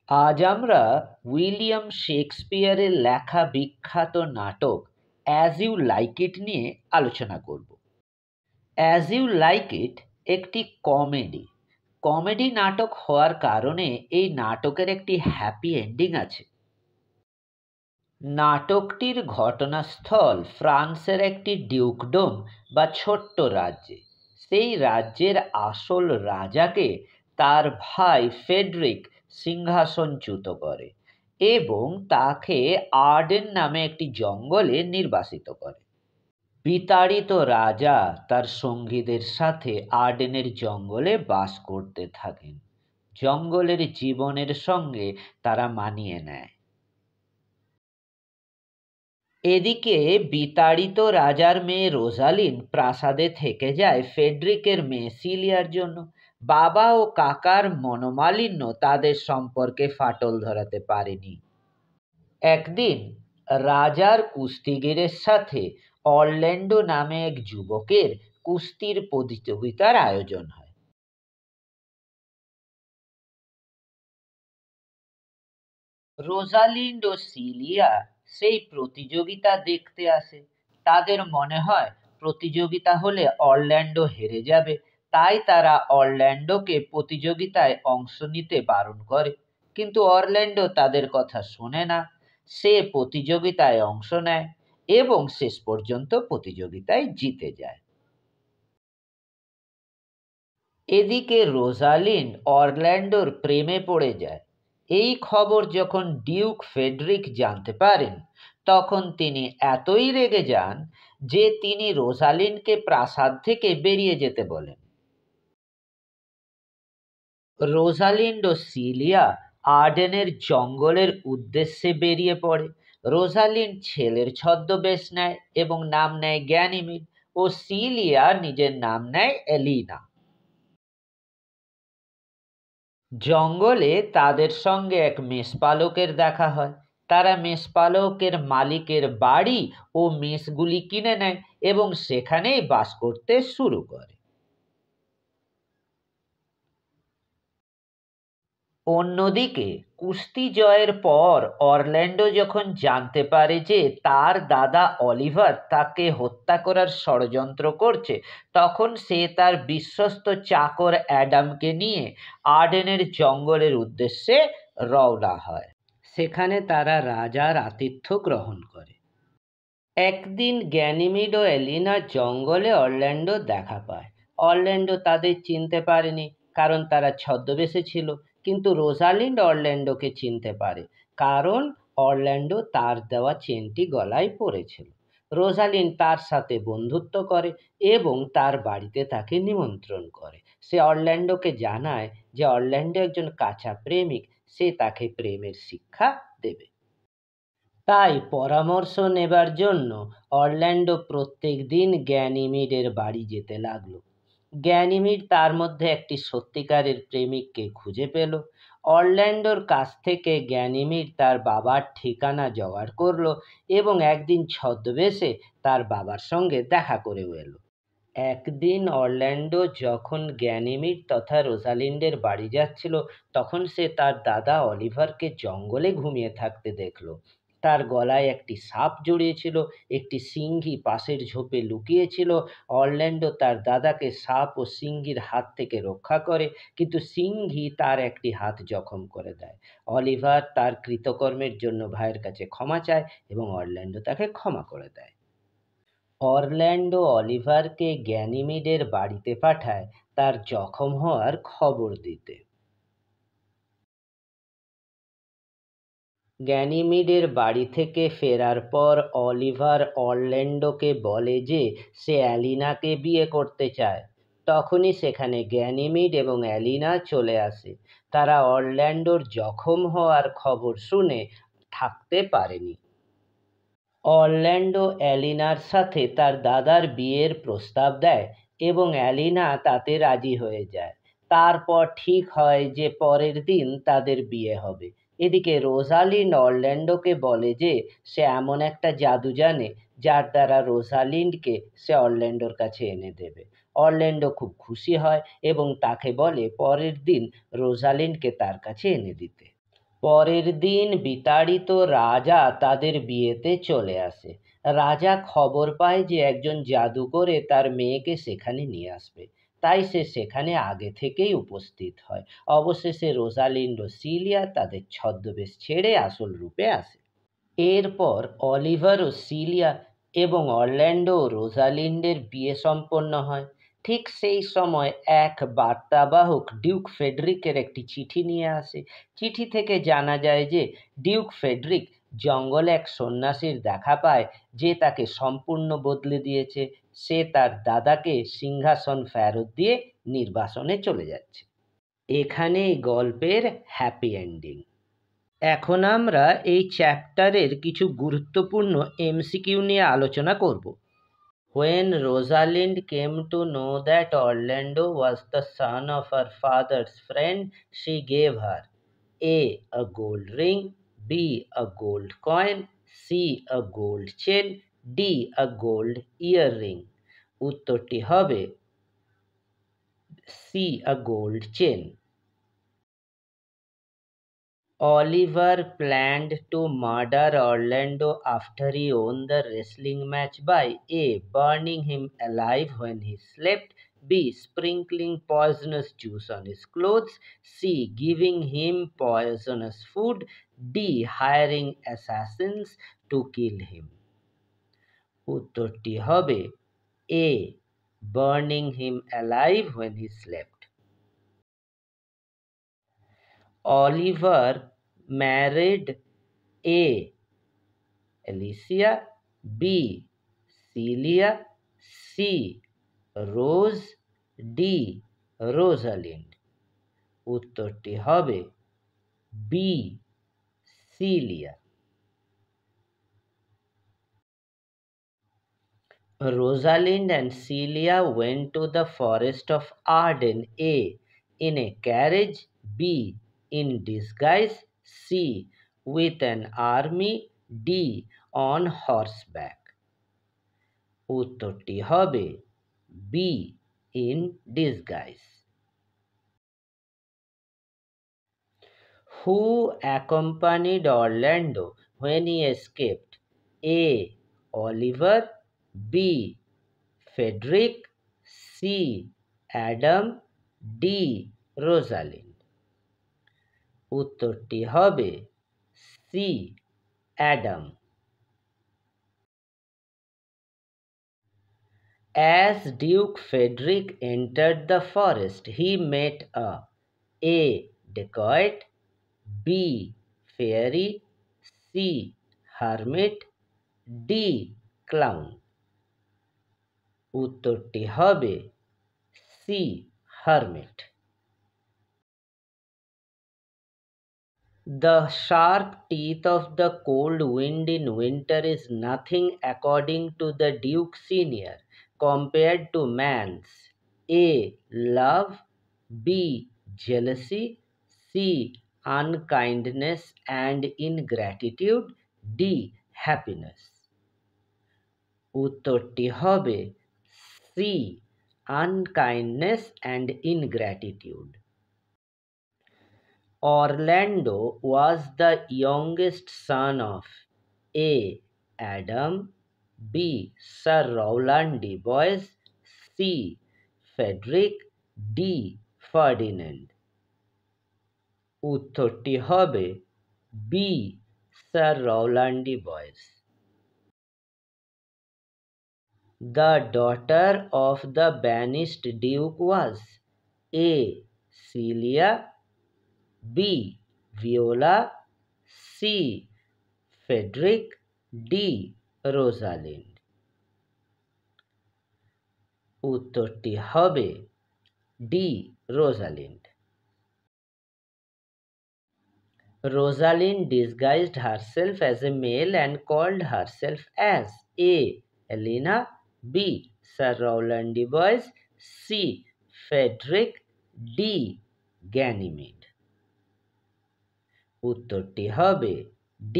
আজ আমরা উইলিয়াম শেক্সপিয়ারের লেখা বিখ্যাত নাটক অ্যাজ ইউ লাইক ইট নিয়ে আলোচনা করব। অ্যাজ ইউ লাইক ইট একটি কমেডি নাটক হওয়ার কারণে এই নাটকের একটি হ্যাপি এন্ডিং আছে। নাটকটির ঘটনাস্থল ফ্রান্সের একটি ডিউকডম বা ছোট্ট রাজ্যে। সেই রাজ্যের আসল রাজাকে তার ভাই ফেডরিক সিংহাসনচ্যুত করে এবং তাকে আর্ডেন নামে একটি জঙ্গলে নির্বাসিত করে। বিতাড়িত রাজা তার সঙ্গীদের সাথে আর্ডেনের জঙ্গলে বাস করতে থাকেন। জঙ্গলের জীবনের সঙ্গে তারা মানিয়ে নেয়। এদিকে বিতাড়িত রাজার মেয়ে রোজালিন প্রাসাদে থেকে যায় ফেডরিকের মেয়ে সিলিয়ার জন্য। বাবা ও কাকার মনোমালিন্য তাদের সম্পর্কে ফাটল ধরাতে পারেনি। একদিন রাজার কুস্তিগিরের সাথে অরল্যান্ডো নামে এক যুবকের কুস্তির প্রতিযোগিতার আয়োজন হয়। রোজালিন্ড ও সিলিয়া সেই প্রতিযোগিতা দেখতে আসে। তাদের মনে হয় প্রতিযোগিতা হলে অরল্যান্ডো হেরে যাবে, তাই তারা অরল্যান্ডোকে প্রতিযোগিতায় অংশ নিতে বারণ করে। কিন্তু অরল্যান্ডো তাদের কথা শোনে না। সে প্রতিযোগিতায় অংশ নেয় এবং শেষ পর্যন্ত প্রতিযোগিতায় জিতে যায়। এদিকে রোজালিন্ড অরল্যান্ডোর প্রেমে পড়ে যায়। এই খবর যখন ডিউক ফেডরিক জানতে পারেন, তখন তিনি এতই রেগে যান যে তিনি রোজালিন্ডকে প্রাসাদ থেকে বেরিয়ে যেতে বলেন। রোজালিন্ড ও সিলিয়া আর্ডেনের জঙ্গলের উদ্দেশ্যে বেরিয়ে পড়ে। রোজালিন্ড ছেলের ছদ্মবেশ নেয় এবং নাম নেয় গ্যানিমিড, ও সিলিয়া নিজের নাম নেয় এলিনা। জঙ্গলে তাদের সঙ্গে এক মেষপালকের দেখা হয়। তারা মেষপালকের মালিকের বাড়ি ও মেষগুলি কিনে নেয় এবং সেখানেই বাস করতে শুরু করে। অন্যদিকে কুস্তি জয়ের পর অরল্যান্ডো যখন জানতে পারে যে তার দাদা অলিভার তাকে হত্যা করার ষড়যন্ত্র করছে, তখন সে তার বিশ্বস্ত চাকর অ্যাডামকে নিয়ে আর্ডেনের জঙ্গলের উদ্দেশ্যে রওনা হয়। সেখানে তারা রাজার আতিথ্য গ্রহণ করে। একদিন গ্যানিমিড ও এলিনা জঙ্গলে অরল্যান্ডো দেখা পায়। অরল্যান্ডো তাদের চিনতে পারেনি, কারণ তারা ছদ্মবেশে ছিল। কিন্তু রোজালিন্ড অরল্যান্ডোকে চিনতে পারে, কারণ অরল্যান্ডো তার দেওয়া চেনটি গলায় পরেছিল। রোজালিন্ড তার সাথে বন্ধুত্ব করে এবং তার বাড়িতে তাকে নিমন্ত্রণ করে। সে অরল্যান্ডোকে জানায় যে অরল্যান্ডো একজন কাঁচা প্রেমিক, সে তাকে প্রেমের শিক্ষা দেবে। তাই পরামর্শ নেবার জন্য অরল্যান্ডো প্রত্যেক দিন গ্যানিমিডের বাড়ি যেতে লাগলো। গ্যানিমিড তার মধ্যে একটি সত্যিকারের প্রেমিককে খুঁজে পেল। অরল্যান্ডোর কাছ থেকে গ্যানিমিড তার বাবার ঠিকানা জোগাড় করলো এবং একদিন ছদ্মবেশে তার বাবার সঙ্গে দেখা করেও এলো। একদিন অরল্যান্ডো যখন গ্যানিমিড তথা রোজালিন্ডের বাড়ি যাচ্ছিল, তখন সে তার দাদা অলিভারকে জঙ্গলে ঘুমিয়ে থাকতে দেখল। তার গলায় একটি সাপ জড়িয়েছিল, একটি সিংহী পাশের ঝোপে লুকিয়েছিল। অরল্যান্ডো তার দাদাকে সাপ ও সিংহীর হাত থেকে রক্ষা করে, কিন্তু সিংহী তার একটি হাত জখম করে দেয়। অলিভার তার কৃতকর্মের জন্য ভাইয়ের কাছে ক্ষমা চায় এবং অরল্যান্ডো তাকে ক্ষমা করে দেয়। অরল্যান্ডো অলিভারকে গ্যানিমিডের বাড়িতে পাঠায় তার জখম হওয়ার খবর দিতে। গ্যানিমিডের বাড়ি থেকে ফেরার পর অলিভার অরল্যান্ডোকে বলে যে সে অ্যালিনাকে বিয়ে করতে চায়। তখনই সেখানে গ্যানিমিড এবং অ্যালিনা চলে আসে। তারা অরল্যান্ডোর জখম হওয়ার খবর শুনে থাকতে পারেনি। অরল্যান্ডো অ্যালিনার সাথে তার দাদার বিয়ের প্রস্তাব দেয় এবং অ্যালিনা তাতে রাজি হয়ে যায়। তারপর ঠিক হয় যে পরের দিন তাদের বিয়ে হবে। এদিকে রোজালিন্ড অরল্যান্ডোকে বলে যে সে এমন একটা জাদু জানে যার দ্বারা রোজালিন্ডকে সে অরল্যান্ডোর কাছে এনে দেবে। অরল্যান্ডো খুব খুশি হয় এবং তাকে বলে পরের দিন রোজালিন্ডকে তার কাছে এনে দিতে। পরের দিন বিতাড়িত রাজা তাদের বিয়েতে চলে আসে। রাজা খবর পায় যে একজন জাদুকরে তার মেয়েকে সেখানে নিয়ে আসবে, তাই সে সেখানে আগে থেকেই উপস্থিত হয়। অবশেষে রোজালিন্ড ও সিলিয়া তাদের ছদ্মবেশ ছেড়ে আসল রূপে আসে। এরপর অলিভার ও সিলিয়া এবং অরল্যান্ডো ও রোজালিন্ডের বিয়ে সম্পন্ন হয়। ঠিক সেই সময় এক বার্তাবাহক ডিউক ফেডরিকের একটি চিঠি নিয়ে আসে। চিঠি থেকে জানা যায় যে ডিউক ফেডরিক জঙ্গলে এক সন্ন্যাসীর দেখা পায় যে তাকে সম্পূর্ণ বদলে দিয়েছে। সে তার দাদাকে সিংহাসন ফেরত দিয়ে নির্বাসনে চলে যাচ্ছে। এখানেই গল্পের হ্যাপি এন্ডিং। এখন আমরা এই চ্যাপ্টারের কিছু গুরুত্বপূর্ণ এমসিকিউ নিয়ে আলোচনা করব। When Rosalind came to know that Orlando was the son of her father's friend, she gave her A gold ring, B a gold coin, C a gold chain, D a gold earring. উত্তরটি হবে C a gold chain. Oliver planned to murder Orlando after he won the wrestling match by A. burning him alive when he slept, B. sprinkling poisonous juice on his clothes, C. giving him poisonous food, D. hiring assassins to kill him. উত্তরটি হবে A. burning him alive when he slept. Oliver married A. Alicia, B. Celia, C. Rose, D. Rosalind. উত্তরটি হবে B. Celia. Rosalind and Celia went to the forest of Arden, A. in a carriage, B. in disguise, C. with an army, D. on horseback. উত্তরটি হবে B. in disguise. Who accompanied Orlando when he escaped? A. Oliver, B. Frederick, C. Adam, D. Rosalind. উত্তরটি হবে C. Adam. As Duke Frederick entered the forest, he met A. dacoit, B. fairy, C. hermit, D. clown. উত্তরটি হবে C. hermit. The sharp teeth of the cold wind in winter is nothing according to the Duke Senior compared to man's A. love, B. jealousy, C. unkindness and ingratitude, D. happiness. উত্তরটি হবে C. unkindness and ingratitude. Orlando was the youngest son of A. Adam, B. Sir Rowland de Boys, C. Frederick, D. Ferdinand. উত্তরটি হবে B. Sir Rowland de Boys. The daughter of the banished duke was A. Celia, B. Viola, C. Frederick, D. Rosalind. উত্তরটি হবে D. Rosalind. Rosalind disguised herself as a male and called herself as A. Helena, B. Sir Rowland de Boys, C. Frederick, D. Ganymede. উত্তরটি হবে D.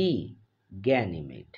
Ganymede.